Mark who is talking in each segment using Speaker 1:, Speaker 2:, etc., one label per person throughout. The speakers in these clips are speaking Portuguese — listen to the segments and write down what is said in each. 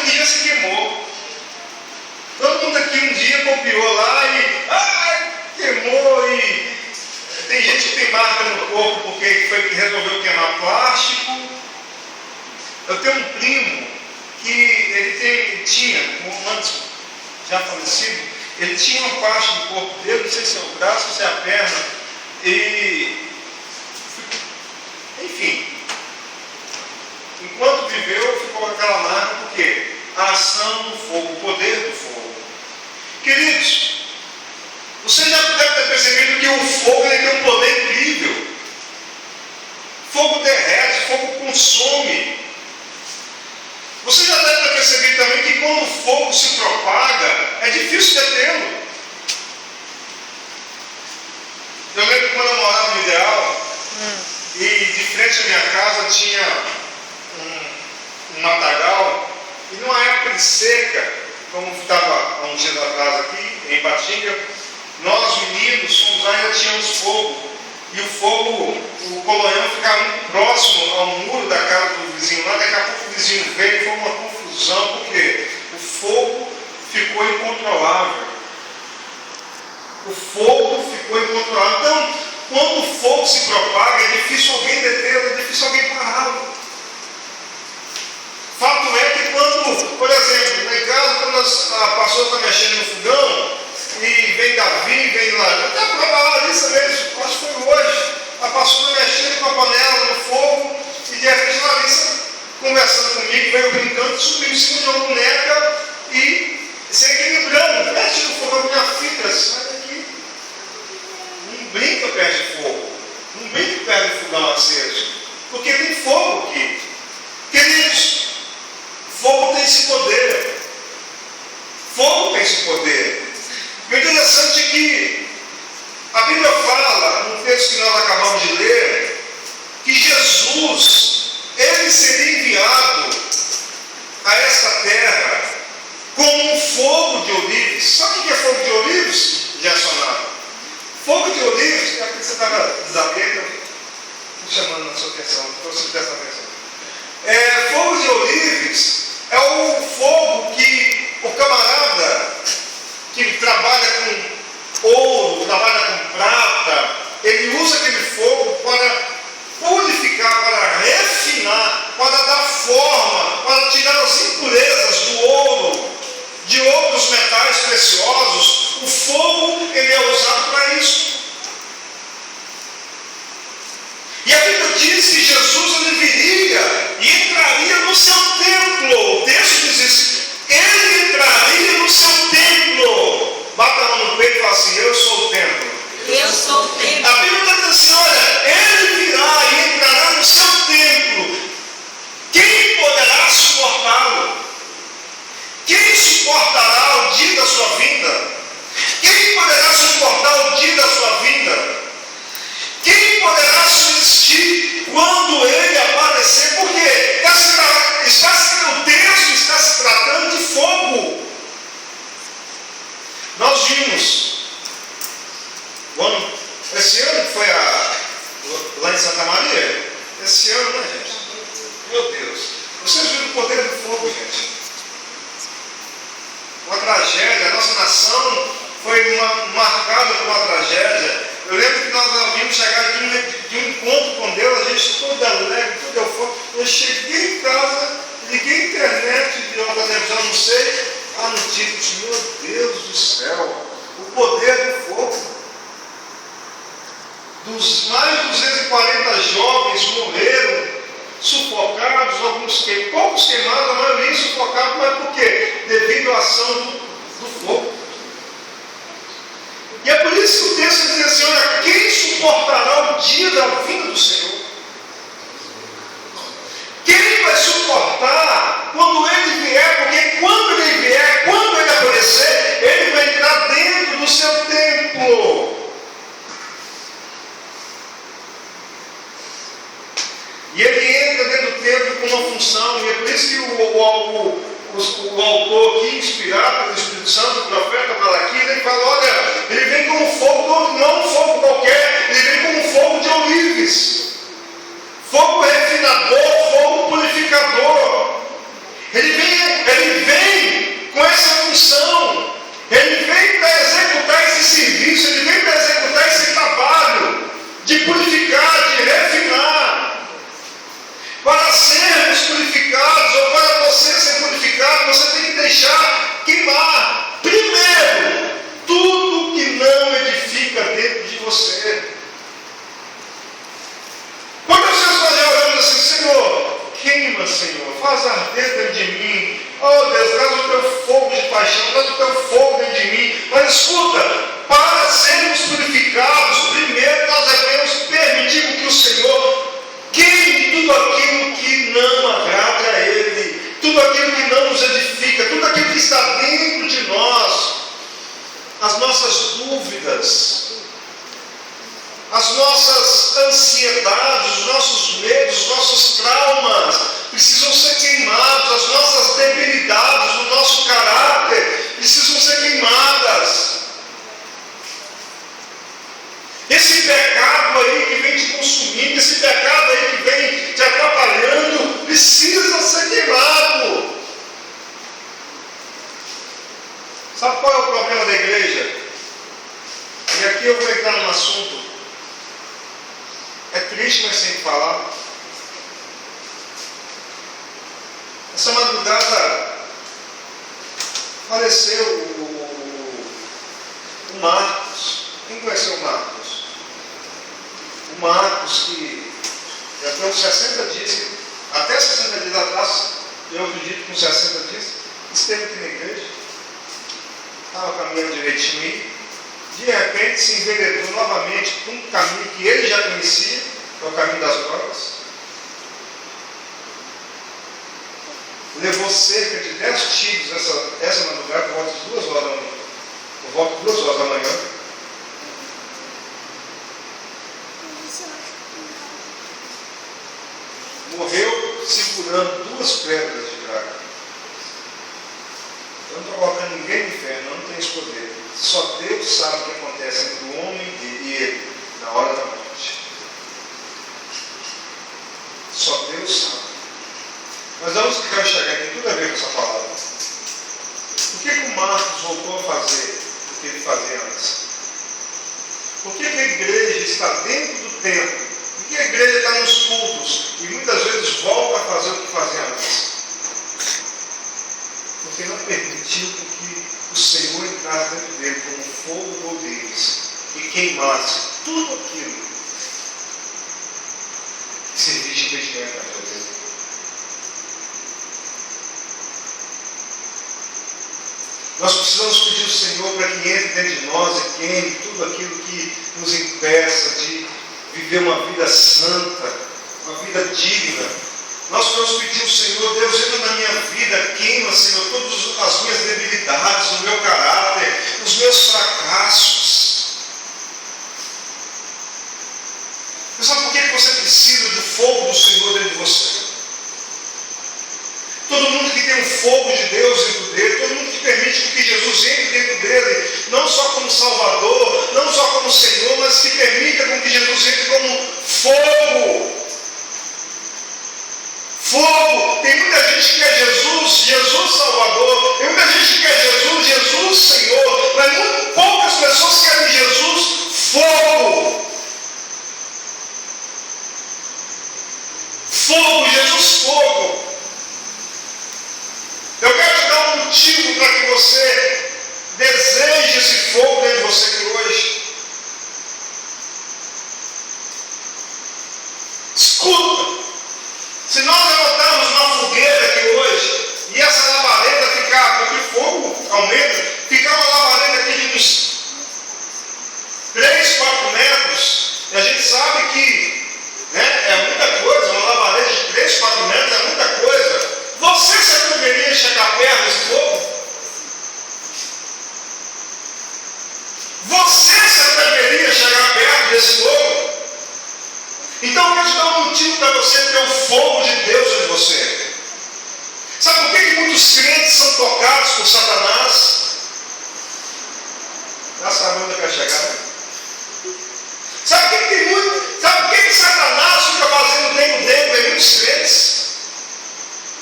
Speaker 1: um dia se queimou. Todo mundo aqui um dia copiou lá e queimou. E tem gente que tem marca no corpo porque resolveu queimar plástico. Eu tenho um primo que ele tinha, antes já falecido, ele tinha uma parte do corpo dele, não sei se é o braço, se é a perna, e enfim, enquanto viveu, ficou com aquela marca, porque a ação do fogo, o poder do fogo. Queridos, você já deve ter percebido que o fogo ele tem um poder incrível. Fogo derrete, fogo consome. Você já deve ter percebido também que quando o fogo se propaga, é difícil detê-lo. Eu lembro quando eu morava no Ideal, e de frente à minha casa tinha um matagal, e numa época de seca, como estava há uns dias atrás aqui, em Patinga, nós meninos fomos lá e ainda tínhamos fogo. E o fogo, o colonhão ficava muito próximo ao muro da casa do vizinho lá. Daqui a pouco o vizinho veio e foi uma confusão, porque o fogo ficou incontrolável. O fogo ficou incontrolável. Então, quando o fogo se propaga, é difícil alguém detê-lo, é difícil alguém pará-lo. Fato é que quando, por exemplo, lá em casa, quando a pastora está mexendo no fogão, e vem Davi, vem lá, até para a Larissa mesmo, acho que foi hoje, a pastora mexendo com a panela no fogo, e de repente a Larissa, conversando comigo, veio brincando, subiu em cima de uma boneca e se equilibrando, mete no fogo, minha filha, sai daqui. Não brinca perto de fogo, não brinca perto de fogão aceso, porque tem fogo aqui. Queridos, fogo tem esse poder. Fogo tem esse poder. O interessante é que a Bíblia fala, no texto que nós acabamos de ler, que Jesus, ele seria enviado a esta terra como um fogo de olivos. Sabe o que é fogo de olivos, Gerson? Fogo de olivos, é porque você estava desatento, estou chamando na sua atenção, então você presta atenção. Fogo de olivos é o fogo que o camarada que trabalha com ouro, trabalha com prata, ele usa aquele fogo para purificar, para refinar, para dar forma, para tirar as impurezas do ouro, de outros metais preciosos. O fogo, ele é usado para isso. E a Bíblia diz que Jesus ele viria e entraria no seu templo. O texto diz isso. Ele entraria no seu templo. Bata a mão no peito e fala assim: eu sou o templo.
Speaker 2: Eu sou o templo.
Speaker 1: A Bíblia está dizendo assim: olha, ele virá e entrará no seu templo. Quem poderá suportá-lo? Quem suportará o dia da sua vinda? Quem poderá suportar o dia da sua vinda? Quem poderá subsistir quando ele aparecer? Porque o texto está se tratando de fogo. Nós vimos, esse ano que foi lá em Santa Maria, esse ano, né, gente? Meu Deus, vocês viram o poder do fogo, gente? Uma tragédia, a nossa nação foi marcada por uma tragédia. Eu lembro que nós vimos chegar de um encontro com Deus, a gente todo alegre, todo eufórico. Eu cheguei em casa, liguei a internet, vi uma televisão, não sei, a notícia, meu Deus do céu, o poder do fogo. Dos mais de 240 jovens morreram, sufocados, poucos queimados, a maioria sufocados, mas por quê? Devido à ação do fogo. E é por isso que o texto diz assim: olha, quem suportará o dia da vinda do Senhor? Quem vai suportar quando ele vier? Porque quando ele vier, quando ele aparecer, ele vai entrar dentro do seu templo. E ele entra dentro do templo com uma função, e é por isso que o autor aqui, inspirado pelo Espírito Santo, o profeta Malaquias, ele fala: olha, ele vem como fogo, não um fogo qualquer, ele vem como fogo de olives, fogo refinador, fogo purificador. Ele purificados, ou para você ser purificado, você tem que deixar queimar, primeiro, tudo que não edifica dentro de você. Quantas vezes nós já oramos assim: Senhor, queima, Senhor, faz arder dentro de mim. Oh Deus, traz o teu fogo de paixão, traz o teu fogo dentro de mim. Mas escuta, para sermos purificados, primeiro nós devemos permitir que o Senhor queime tudo aquilo que não agrada a Ele, tudo aquilo que não nos edifica, tudo aquilo que está dentro de nós, as nossas dúvidas, as nossas ansiedades, os nossos medos, os nossos traumas precisam ser queimados, as nossas debilidades, o nosso caráter precisam ser queimadas. Esse pecado aí que vem te consumindo, esse pecado aí que vem te atrapalhando, precisa ser queimado. Sabe qual é o problema da igreja? E aqui eu vou entrar num assunto. É triste, mas sem falar. Essa madrugada faleceu o Marcos. Quem conheceu o Marcos? O Marcos, que já tem uns 60 dias, até 60 dias atrás, eu acredito que uns 60 dias, esteve aqui na igreja, estava caminhando direitinho aí. De repente se enveredou novamente por um caminho que ele já conhecia, que é o caminho das drogas. Levou cerca de 10 tiros essa madrugada, por volta de 2 horas da manhã. Por volta de 2 horas da manhã. Morreu segurando 2 pedras de draga. Eu não estou colocando ninguém no inferno, não tem esse poder. Só Deus sabe o que acontece entre o homem e ele na hora da morte. Só Deus sabe. Mas vamos que eu quero chegar aqui, tem tudo a ver com essa palavra. Por que o Marcos voltou a fazer o que ele fazia antes? Por que a igreja está dentro do templo? Por que a igreja está nos cultos e muitas vezes volta a fazer o que fazia antes? Porque não permitiu que o Senhor entrasse dentro dele como fogo rodeios e queimasse tudo aquilo que servia de impedimento a Deus. Nós precisamos pedir ao Senhor para que entre dentro de nós e queime tudo aquilo que nos impeça de viver uma vida santa, uma vida digna. Nós precisamos pedir ao Senhor: Deus, entra na minha vida, queima, Senhor, todas as minhas debilidades, o meu caráter, os meus fracassos. Mas sabe por que você precisa do fogo do Senhor dentro de você? Todo mundo que tem um fogo de Deus dentro dele, todo mundo que permite que Jesus entre dentro dele, não só como Salvador, não só como Senhor, mas que permita com que Jesus entre como fogo. Fogo. Tem muita gente que quer Jesus Salvador, tem muita gente que quer Jesus Senhor, mas muito poucas pessoas querem Jesus fogo. Fogo, Jesus fogo. Eu quero te dar um motivo para que você deseje esse fogo dentro de você aqui hoje. Escuta, se nós levantarmos uma fogueira aqui hoje e essa labareda ficar, porque o fogo aumenta, ficar uma labareda aqui de uns 3, 4 metros, e a gente sabe que é muita coisa, uma labareda de 3, 4 metros é muita coisa. Você se atreveria a chegar perto desse fogo? Você se atreveria a chegar perto desse fogo? Então eu quero te dar um motivo para você ter o fogo de Deus em você. Sabe por que muitos crentes são tocados por Satanás? Já sabe onde eu quero chegar? Sabe por que Satanás fica fazendo dentro em muitos crentes?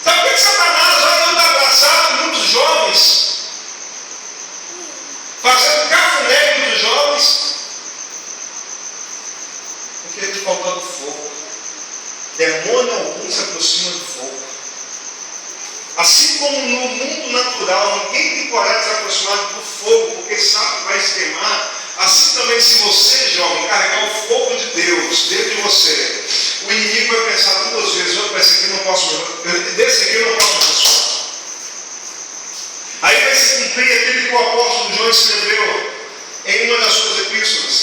Speaker 1: Sabe por que Satanás vai andar abraçado com muitos jovens? Fazendo cafuné com muitos jovens? Porque está faltando fogo. Demônio algum se aproxima do fogo. Assim como no mundo natural, ninguém tem coragem de se aproximar do fogo, porque sabe que vai se queimar. Assim também, se você, jovem, carregar o fogo de Deus dentro de você, o inimigo vai pensar duas vezes: esse aqui não posso, desse aqui eu não posso me aproximar. Aí vai se cumprir aquilo que o apóstolo João escreveu em uma das suas epístolas,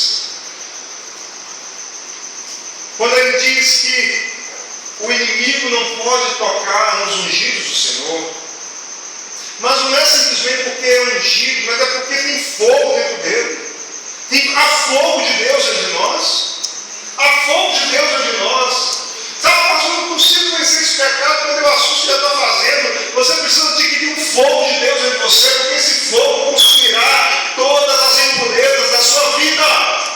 Speaker 1: quando ele diz que o inimigo não pode tocar nos ungidos do Senhor. Mas não é simplesmente porque é ungido, mas é porque tem fogo dentro dele. Há fogo de Deus dentro de nós. Há fogo de Deus dentro de nós. Sabe, pastor, eu não consigo vencer esse pecado quando eu assusto que eu estou fazendo. Você precisa adquirir um fogo de Deus dentro de você, porque esse fogo consumirá todas as impurezas da sua vida.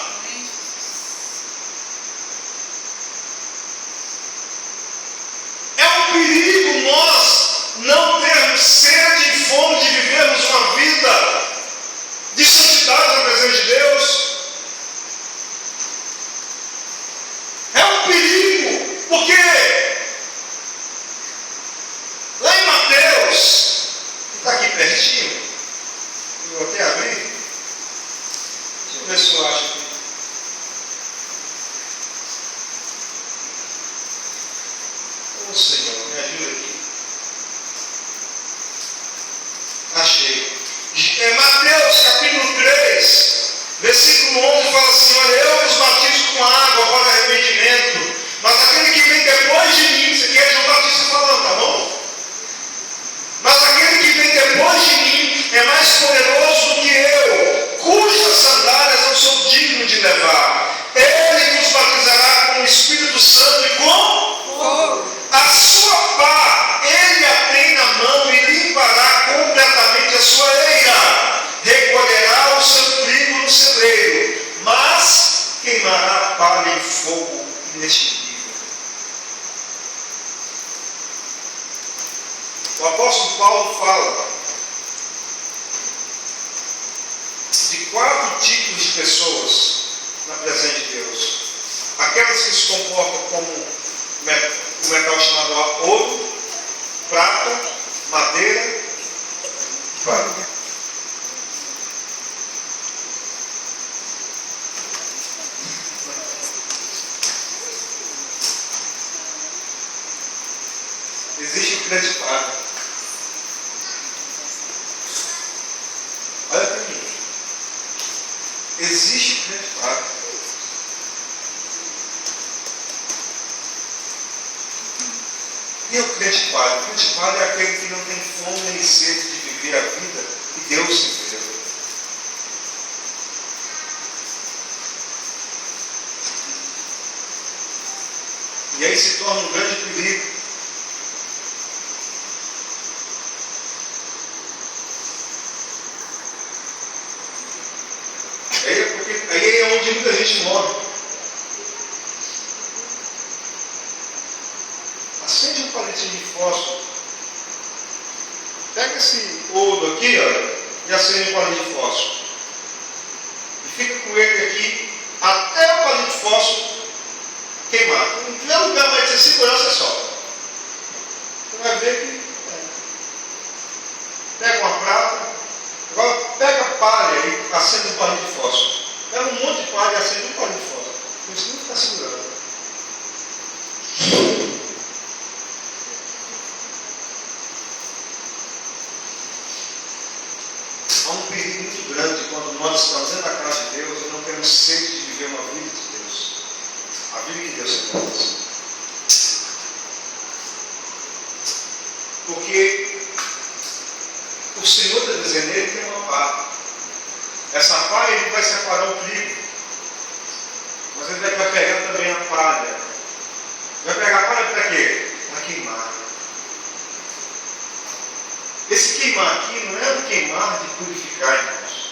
Speaker 1: É um perigo nós não termos sede e fome de vivermos uma vida de santidade na presença de Deus. É um perigo, porque lá em Mateus, que está aqui pertinho, eu vou até abrir, deixa eu ver se eu acho aqui. Ô Senhor, me ajuda aqui. Achei. Mateus capítulo 3, versículo 11 fala assim: olha, eu vos batizo com água para arrependimento, mas aquele que vem depois de mim, isso aqui é João Batista falando, tá bom? Mas aquele que vem depois de mim é mais poderoso do que eu, cujas sandálias eu sou digno de levar. Ele vos batizará com o Espírito Santo e com fogo. A sua pá ele a tem na mão e limpará completamente a sua eira. Recolherá o seu trigo no celeiro, mas queimará a palha em fogo inextinguível. O apóstolo Paulo fala de 4 tipos de pessoas na presença de Deus. Aquelas que se comportam como o metal chamado ouro, prata, madeira e barro. Existe o crente prata. Olha para mim. Existe o crente prata. E o crente padre? O crente padre é aquele que não tem fome nem sede de viver a vida que Deus se deu. E aí se torna um grande perigo. Aí é onde muita gente morre. Acende um palitinho de fósforo. Pega esse ouro aqui, ó, e acende um palito de fósforo. E fica com ele aqui até o palito de fósforo queimar. Não lugar mais de segurança só. Você vai ver que pega uma prata, agora pega palha e acende um palito de fósforo. Pega um monte de palha e acende um palito de fósforo. Isso não está segurando. Há um perigo muito grande quando nós estamos dentro da casa de Deus e não temos sede de viver uma vida de Deus. A vida que Deus tem para nós. Porque o Senhor está dizendo, ele tem uma pá. Essa pá ele vai separar o trigo. Mas ele vai pegar também a palha. Vai pegar a palha para quê? Para queimar. Esse queimar aqui não é um queimar de purificar, irmãos.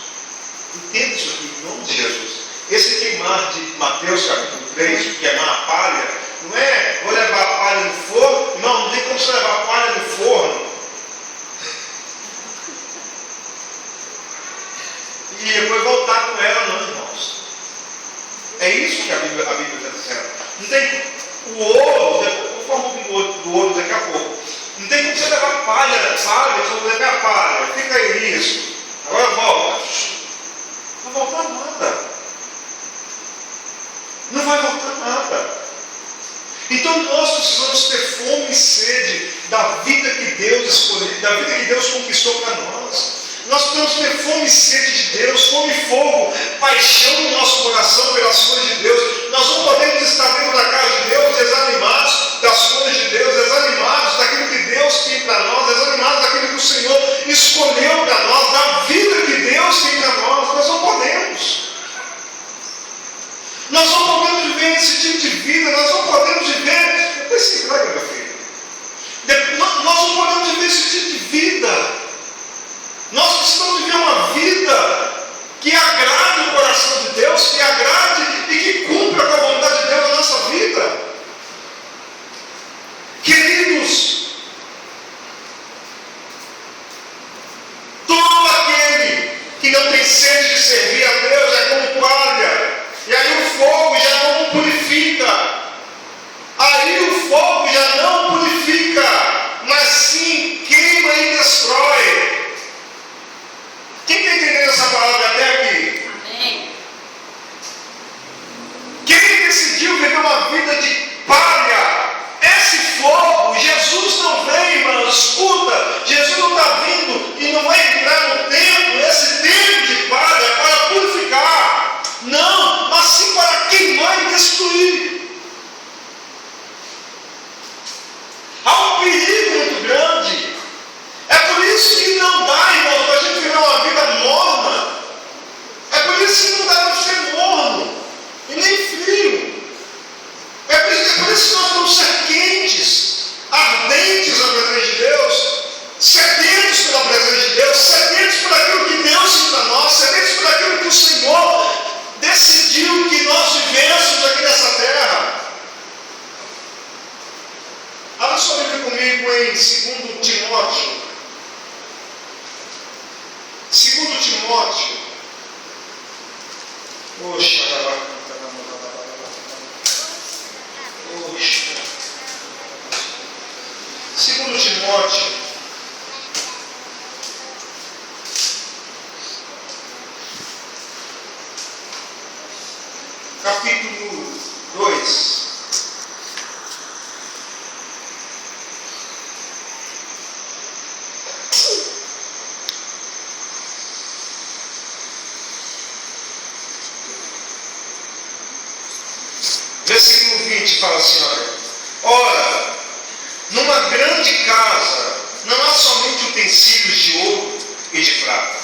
Speaker 1: Entenda isso aqui, em nome de Jesus. Esse queimar de Mateus capítulo 3, de queimar a palha, não é vou levar a palha no forno. Não tem como você levar a palha no forno e depois voltar com ela, não, irmãos. É isso que a Bíblia está dizendo. Não tem o ouro, eu vou falar um pouco do ouro daqui a pouco. Não tem como você levar palha, então levar a palha, fica aí isso. Agora volta. Não vai voltar nada. Não vai voltar nada. Então nós precisamos ter fome e sede da vida que Deus escolheu, da vida que Deus conquistou para nós. Nós precisamos ter fome e sede de Deus, fome e fogo, paixão no nosso coração pelas coisas de Deus. Nós não podemos estar dentro da casa de Deus desanimados das coisas de Deus, desanimados daquilo que Deus tem para nós, desanimados daquilo que o Senhor escolheu para nós, da vida que Deus tem para nós. Nós não podemos. Nós não podemos viver esse tipo de vida, nós não podemos viver. Depois se entrega, meu filho. Nós não podemos viver esse tipo de vida. Nós precisamos viver uma vida que agrade o coração de Deus, que agrade e que cumpra com a vontade de Deus na nossa vida. Queridos, todo aquele que não tem sede de servir a Deus é como palha, e aí o fogo já não purifica. Aí o fogo já não purifica, mas sim queima e destrói. Quem está entendendo essa palavra até aqui?
Speaker 2: Amém.
Speaker 1: Quem decidiu viver uma vida de palha? Esse fogo, Jesus não vem, irmão, escuta, Jesus não está vindo e não vai entrar no templo, esse templo de palha, para purificar. Não, mas sim para queimar e destruir. Há um perigo muito grande. É por isso que não dá, irmão, para a gente viver uma vida morna. É por isso que não dá para ser morno e nem frio. É por isso que nós vamos ser quentes, ardentes na presença de Deus, sedentos pela presença de Deus, sedentos por aquilo que Deus tem para nós, sedentos por aquilo que o Senhor decidiu que nós vivêssemos aqui nessa terra. Abra sua Bíblia comigo em 2 Timóteo. 2 Timóteo. Oxa, Oxa. 2 Timóteo. Capítulo 2. Versículo 20 fala assim, olha. Ora, numa grande casa não há somente utensílios de ouro e de prata.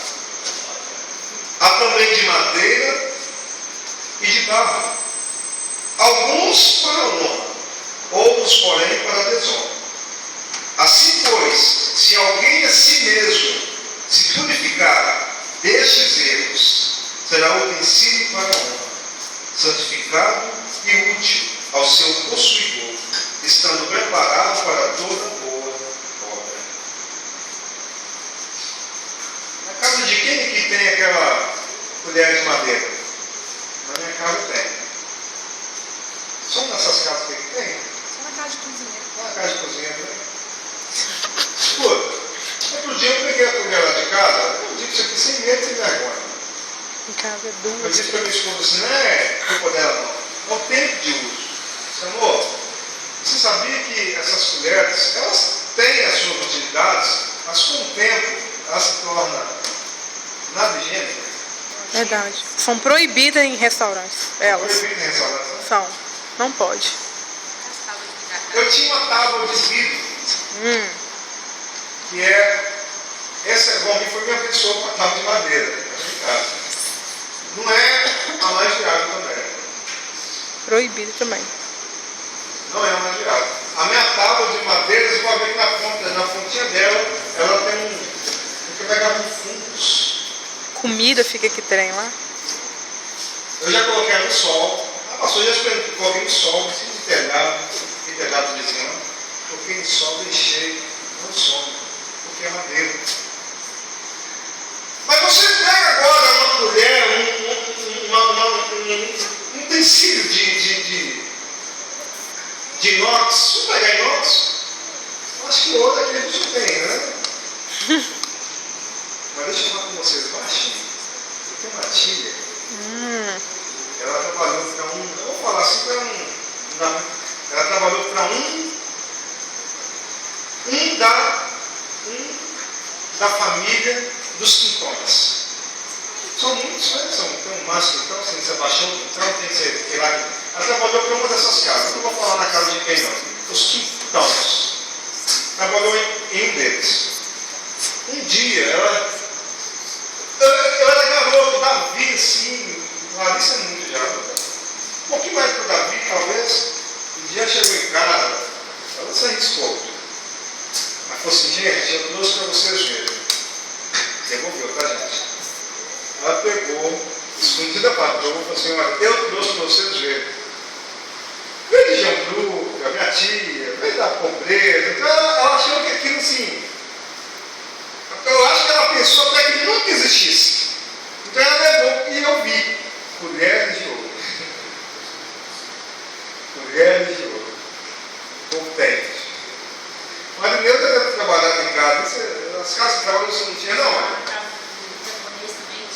Speaker 1: Há também de madeira e de barro. Alguns para honra, outros, porém, para desonra. Assim, pois, se alguém a si mesmo se purificar destes erros, será utensílio para honra, santificado e útil ao seu possuidor, estando preparado para toda boa obra. Na casa de quem é que tem aquela colher de madeira? Na minha casa tem. Só nessas casas que tem?
Speaker 2: Só na casa de cozinheiro.
Speaker 1: Na casa de cozinheiro, né? Escuta, outro dia eu peguei a colher lá de casa, eu disse isso aqui sem medo e sem vergonha.
Speaker 2: Em casa é duro.
Speaker 1: Eu disse para minha esposa assim, não é culpa dela não. É o tempo de uso. Senhor, você sabia que essas colheres, elas têm as suas utilidades, mas com o tempo elas se tornam nada higiênicas?
Speaker 3: Verdade. São proibidas em restaurantes. Elas
Speaker 1: Proibidas em restaurantes, né?
Speaker 3: são. Não pode.
Speaker 1: Eu tinha uma tábua de vidro, que é, essa é bom, que foi minha pessoa com a tábua de madeira, em casa. Não é a mais viável também.
Speaker 3: Proibido também.
Speaker 1: Não é a mais viável. A minha tábua de madeira, você pode ver que na pontinha dela, ela tem que pegar um fungos.
Speaker 3: Comida fica que trem lá.
Speaker 1: Eu já coloquei ela no sol. A pastora já coloquei no sol, assim, de telhado de cima. Coloquei no sol, deixei, não some, porque é madeira. Mas você pega agora uma colher, um utensílio de inox. Vamos pegar inox? Eu acho que de ouro aqui a gente tem, né? Mas deixa eu falar com vocês baixinho. Eu tenho uma tia, ela trabalhou para eu vou falar assim para ela trabalhou para da família dos Quintões. São muitos, né? Tem um Márcio Quintão, tem Sebastião Quintão, tem sei lá. Ela trabalhou para uma dessas casas. Não vou falar na casa de quem não. Os Quintões. Trabalhou em um deles. Um dia, eu era garoto, Davi, assim, Larissa é muito já. Um pouquinho mais para o Davi, talvez. Um dia chegou em casa, ela se arriscou. Mas falou assim, gente, eu trouxe para vocês verem. Devolveu, tá, gente? Ela pegou, escondida para a patroa, falou assim, olha, eu trouxe para vocês verem. Veio de Jambrú, a minha tia, veio da pobreza. Então ela achou que aquilo assim. Eu acho que ela pensou até que nunca existisse. Então ela levou e eu vi. Colheres de ouro. Colheres de ouro. Contente. Mas Deus deve trabalhar em casa. As casas de trabalho você não tinha, não, é?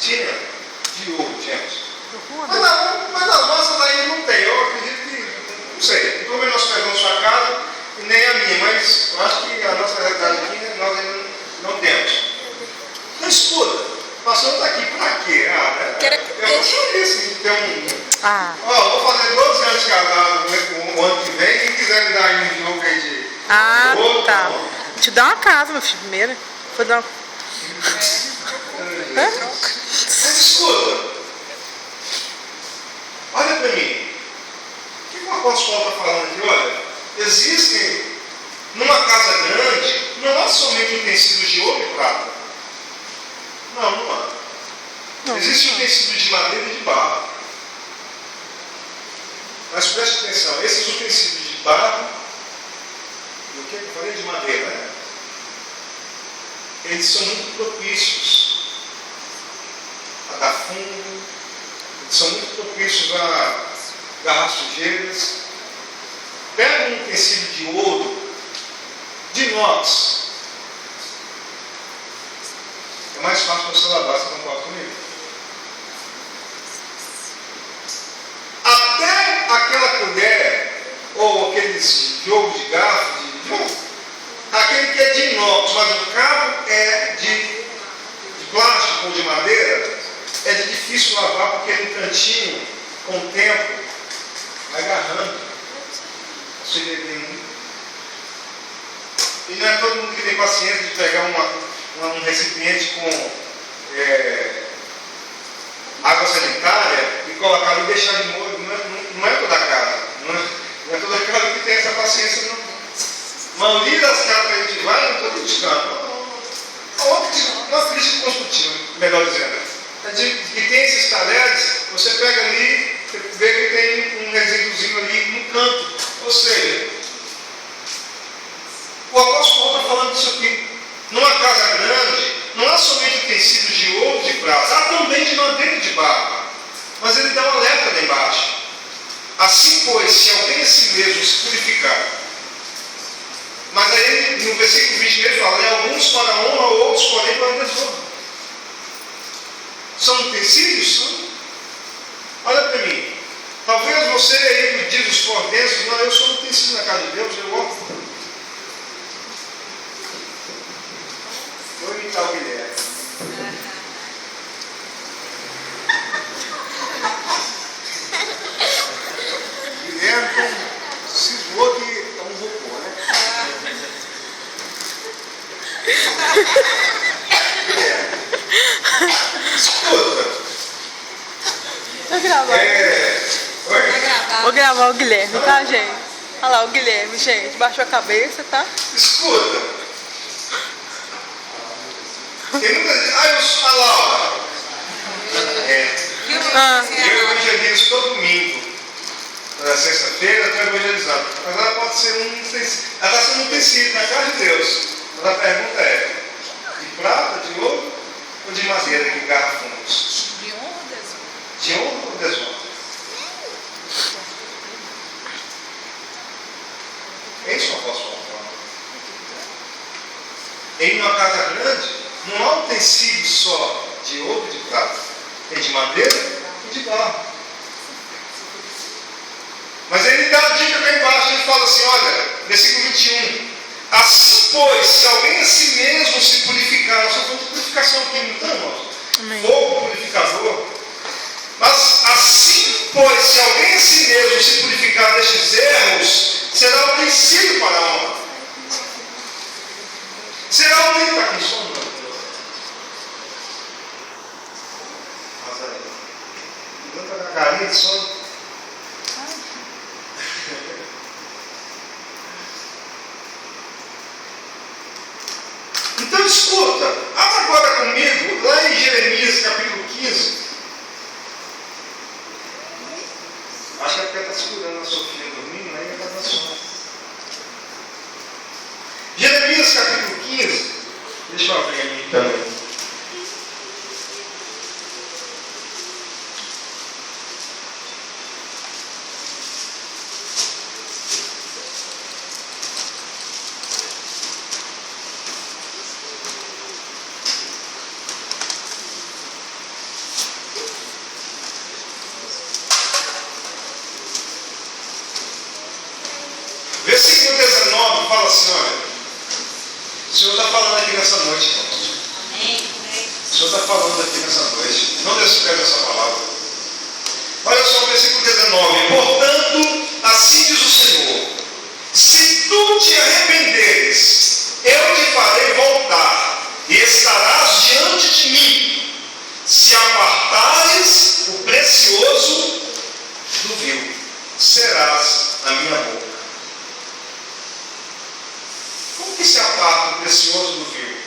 Speaker 1: Tinha. De ouro, tínhamos. Mas nas nossas aí não tem. Eu acredito que, não sei. Como nós pegamos sua casa e nem a minha, mas eu acho que a nossa realidade aqui, nós ainda não temos. Não escuta. O pastor está aqui para quê? Eu sou isso. Vou fazer 12 anos de casado o ano que vem. Quem quiser me dar aí um jogo aí de.
Speaker 3: Tá. Te dá uma casa, meu filho, primeiro. Vou dar uma...
Speaker 1: Mas escuta. Olha para mim. O que o apóstolo Paulo está falando aqui? Olha, existem numa casa grande, não há somente utensílios de ouro e prata. Não há. Existe utensílios de madeira e de barro. Mas preste atenção, esses utensílios de barro, e o que eu falei de madeira, né? Eles são muito propícios a dar fundo, eles são muito propícios a agarrar sujeiras. Pega um utensílio de ouro, de inox. É mais fácil você lavar, você concorda comigo? Até aquela colher, ou aqueles jogos de garfo, aquele que é de inox, mas o cabo é de plástico ou de madeira, é de difícil lavar, porque no cantinho, com o tempo, vai agarrando. E não é todo mundo que tem paciência de pegar um recipiente com água sanitária e colocar ali e deixar de molho. Não é toda casa. Não é toda casa que tem essa paciência, não. A maioria das casas que a gente vai, não estou criticando. Uma crítica construtiva, melhor dizendo. Que tem esses talheres, você pega ali, você vê que tem um resíduozinho ali no canto. Ou seja, o apóstolo Paulo está falando disso aqui. Numa casa grande, não há somente utensílios de ouro e de prata, há também de madeira e de barro. Mas ele dá um alerta lá embaixo. Assim, pois, se alguém a si mesmo se purificar. Mas aí, no versículo 20 ele fala, e alguns para a honra, outros, porém, para a desonra. São utensílios? São. Olha para mim. Talvez você aí que diz os fordenses, não, eu sou um utensílio na casa de Deus, eu amo. Vou imitar o Guilherme. Guilherme cismou que é um robô, né? Guilherme. Escuta.
Speaker 3: Vou gravar. Vou gravar o Guilherme, tá, gente? Olha lá o Guilherme, gente. Baixou a cabeça, tá?
Speaker 1: Escuta. Tem muita gente. Eu sou a Laura. Eu evangelizo todo domingo. Na sexta-feira eu estou evangelizando. Mas ela pode ser um utensílio. Ela está sendo um utensílio na casa de Deus. Mas a pergunta é: de prata, de ouro ou de madeira que garra fundos?
Speaker 2: De honra ou desonra?
Speaker 1: De honra ou desonra? É isso que eu posso falar. Em uma casa grande, não há utensílio só de ouro e de prata. Tem de madeira e de barro. Mas ele dá a dica lá embaixo, ele fala assim, olha, versículo 21. Assim, pois, se alguém a si mesmo se purificar, nós estamos falando de purificação aqui, não estamos, irmãos? Fogo purificador. Mas assim, pois, se alguém a si mesmo se purificar destes erros, será utensílio para a honra. Será alguém que está com sono? Mas aí, tanta galinha de sono. Então escuta, abra agora comigo, lá em Jeremias capítulo 15. Acho que é porque está segurando a Sofia dormindo, aí está na sono. Jeremias capítulo 15. Deixa eu abrir aqui também. Versículo 19 fala assim, olha, o Senhor está falando aqui nessa noite, irmãos. O Senhor está falando aqui nessa noite. Não despreze essa palavra. Olha só o versículo 19. Portanto, assim diz o Senhor, se tu te arrependeres, eu te farei voltar, e estarás diante de mim, se apartares o precioso do vil, serás a minha boca. Como que se aparta o precioso do vil?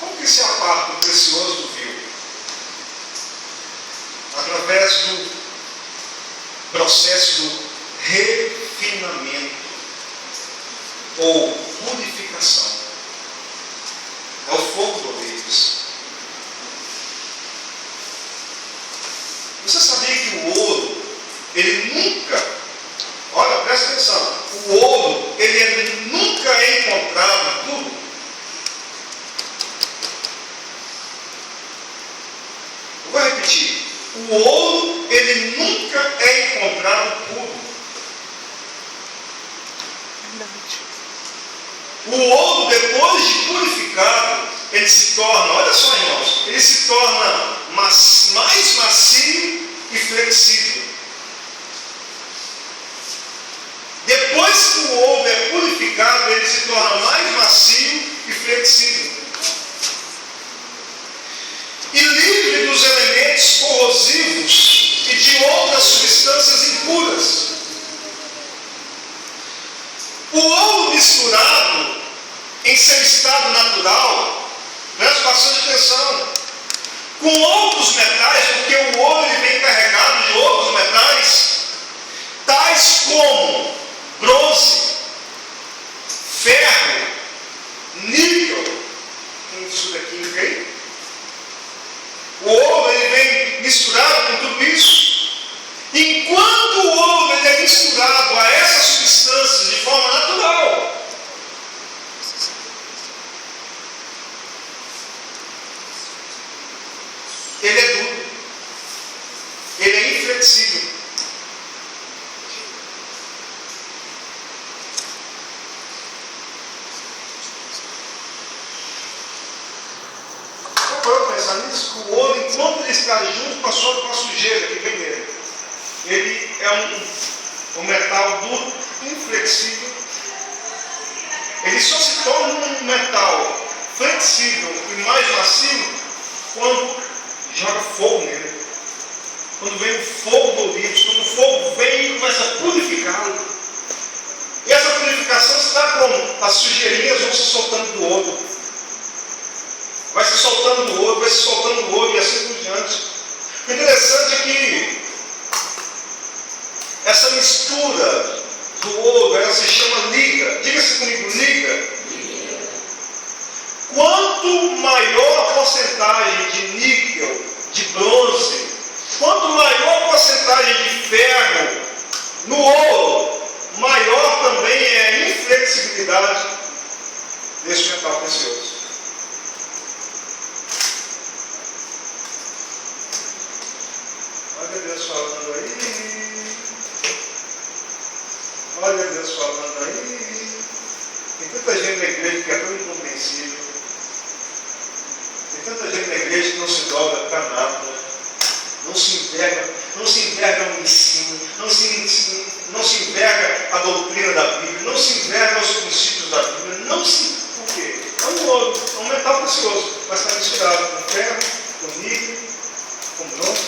Speaker 1: Como que se aparta o precioso do vil? Através do processo do refinamento ou purificação. É o fogo do Deus. Você sabia que o ouro, ele nunca, olha, presta atenção, o ouro, ele nunca é encontrado puro. Eu vou repetir, o ouro, ele nunca é encontrado puro. O ouro, depois de purificado, ele se torna, olha só, irmãos, ele se torna mais macio e flexível. Depois que o ouro é purificado, ele se torna mais macio e flexível. E livre dos elementos corrosivos e de outras substâncias impuras. O ouro misturado em seu estado natural, preste bastante atenção, com outros metais, porque o ouro ele vem carregado de outros metais, tais como bronze, ferro, níquel, isso daqui, ok? O ouro ele vem misturado com tudo isso. Enquanto o ouro ele é misturado a essas substâncias de forma natural, ele é duro, ele é inflexível. Eu pensar nisso, que o ouro, enquanto ele está junto com a sujeira que vem nele, ele é um metal duro, inflexível. Ele só se torna um metal flexível e mais macio quando joga fogo nele. Quando vem o fogo do Deus, quando o fogo vem e começa a purificá-lo. E essa purificação se dá como? As sujeirinhas vão se soltando do ouro. Vai se soltando do ouro, vai se soltando do ouro e assim por diante. O interessante é que essa mistura do ouro, ela se chama liga. Diga-se comigo, liga. Quanto maior a porcentagem de níquel, de bronze, quanto maior a porcentagem de ferro no ouro, maior também é a inflexibilidade desse metal precioso. Olha Deus falando aí. Olha Deus falando aí. Tem tanta gente na igreja que é tão incompreensível. Tem tanta gente na igreja que não se dobra para nada. Não se enverga no ensino, não se enverga a doutrina da Bíblia, não se enverga os princípios da Bíblia, por quê? É um ouro, é um metal precioso, mas está misturado com ferro, com níquel, com bronze.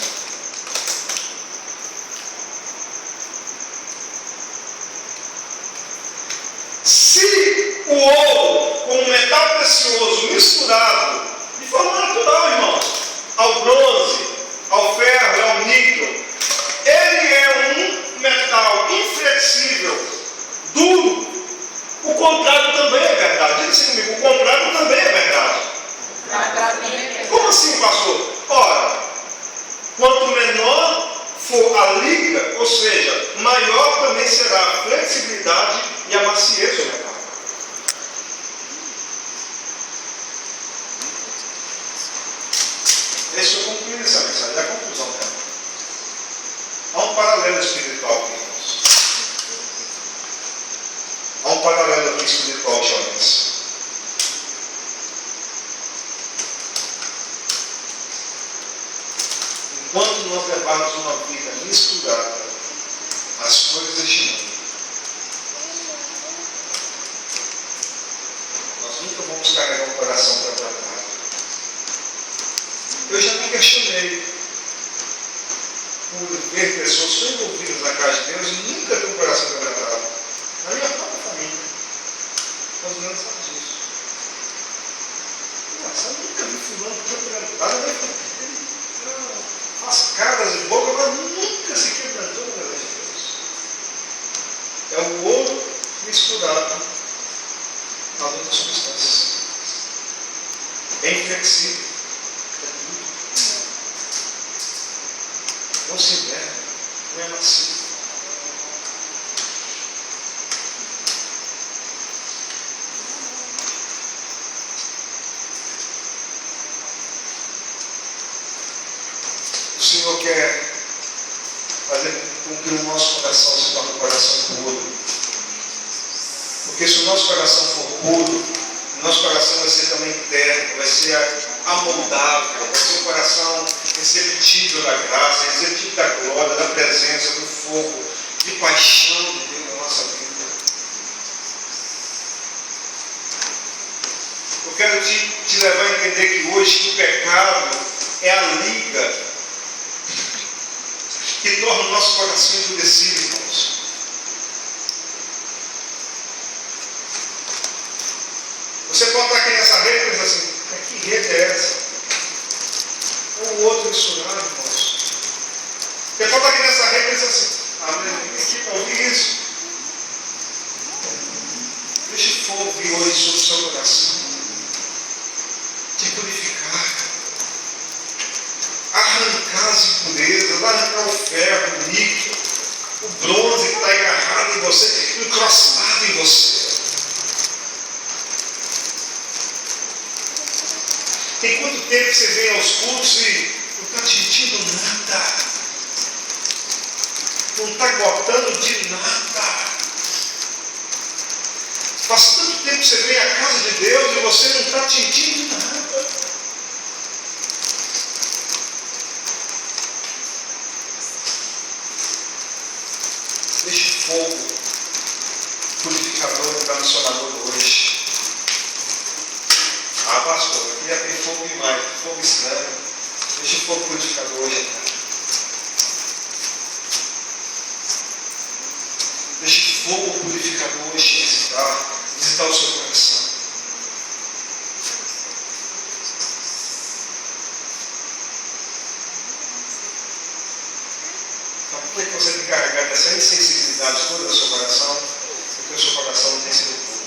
Speaker 1: Se o ouro com um metal precioso misturado, de forma natural, irmãos, ao bronze, ao ferro, ao níquel, ele é um metal inflexível, duro. O contrário também é verdade. Diga assim comigo, o contrário também é verdade. Como assim, pastor? Ora, quanto menor for a liga, ou seja, maior também será a flexibilidade e a maciez do metal. Deixa eu concluir essa mensagem, é a conclusão dela. Há um paralelo espiritual aqui, irmãos. Há um paralelo aqui espiritual, jovens. Enquanto nós levarmos uma vida misturada às coisas deste mundo, nós nunca vamos carregar o coração para tratar. Eu já me questionei por ver pessoas tão envolvidas na casa de Deus e nunca ter um coração quebrantado. Na minha própria família. Mas não sabe disso. Nossa, eu nunca vi fulano quebrantado. Faz caras e boca, mas nunca se quebrantou na verdade de Deus. É o ouro misturado a outras substâncias. É inflexível. Não se enverga, não é macio. O Senhor quer fazer com que o nosso coração se torne um coração puro. Porque se o nosso coração for puro, o nosso coração vai ser também terno, vai ser amoldável, vai ser um coração receptível da graça, receptível da glória, da presença, do fogo, de paixão de Deus na nossa vida. Eu quero te levar a entender que hoje que o pecado é a liga que torna o nosso coração endurecido, irmãos. Você pode estar aqui nessa rede e pensar assim, que rede é essa? Ou o outro misturado, irmãos. Você pode estar aqui nessa rede e pensar assim, mas aqui para ouvir isso. Deixe o fogo vir hoje sobre o seu coração. Te purificar. Arrancar as impurezas, arrancar o ferro, o níquel, o bronze que está agarrado em você, encrostado em você. Tem quanto tempo que você vem aos cultos e não está sentindo nada? Não está gostando de nada? Faz tanto tempo que você vem à casa de Deus e você não está sentindo nada. Deixe fogo purificador e transformador hoje. Ah, pastor, aqui já tem fogo demais, fogo estranho. Deixa o fogo purificador hoje entrar. Deixa o fogo purificador hoje visitar o seu coração. Então, por que você tem carregado essa insensibilidade toda do seu coração? Porque o seu coração não tem sido puro.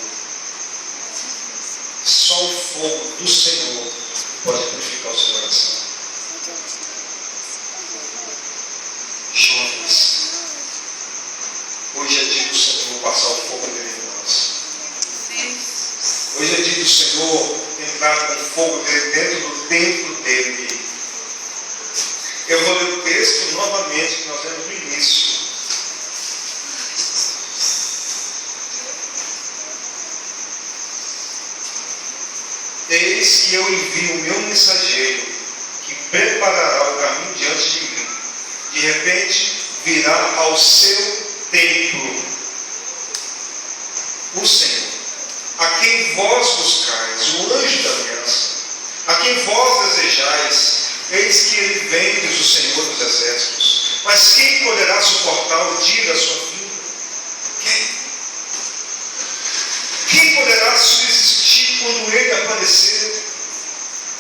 Speaker 1: Só o fogo do Senhor pode purificar o seu coração. Jovens, hoje é dia do Senhor. passar o fogo dele em nós. Hoje é dia do Senhor entrar com o fogo dele dentro do templo dele. Eu vou ler o texto novamente que nós lemos no início. Eis que eu envio o meu mensageiro, que preparará o caminho diante de mim. De repente, virá ao seu templo o Senhor, a quem vós buscais, o anjo da aliança, a quem vós desejais. Eis que ele vem, diz o Senhor dos Exércitos. Mas quem poderá suportar o dia da sua vinda? Quem poderá subsistir quando ele aparecer?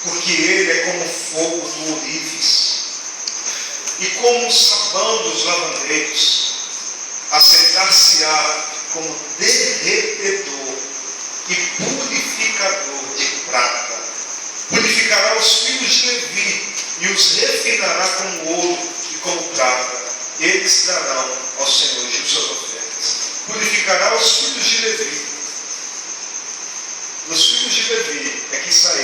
Speaker 1: Porque ele é como o fogo do ourives e como o sabão dos lavandeiros. Assentar-se-á como derretedor e purificador de prata. Purificará os filhos de Levi e os refinará como ouro e como prata. Eles darão ao Senhor de suas ofertas. Purificará os filhos de Levi. Dos filhos de Levi é que Israel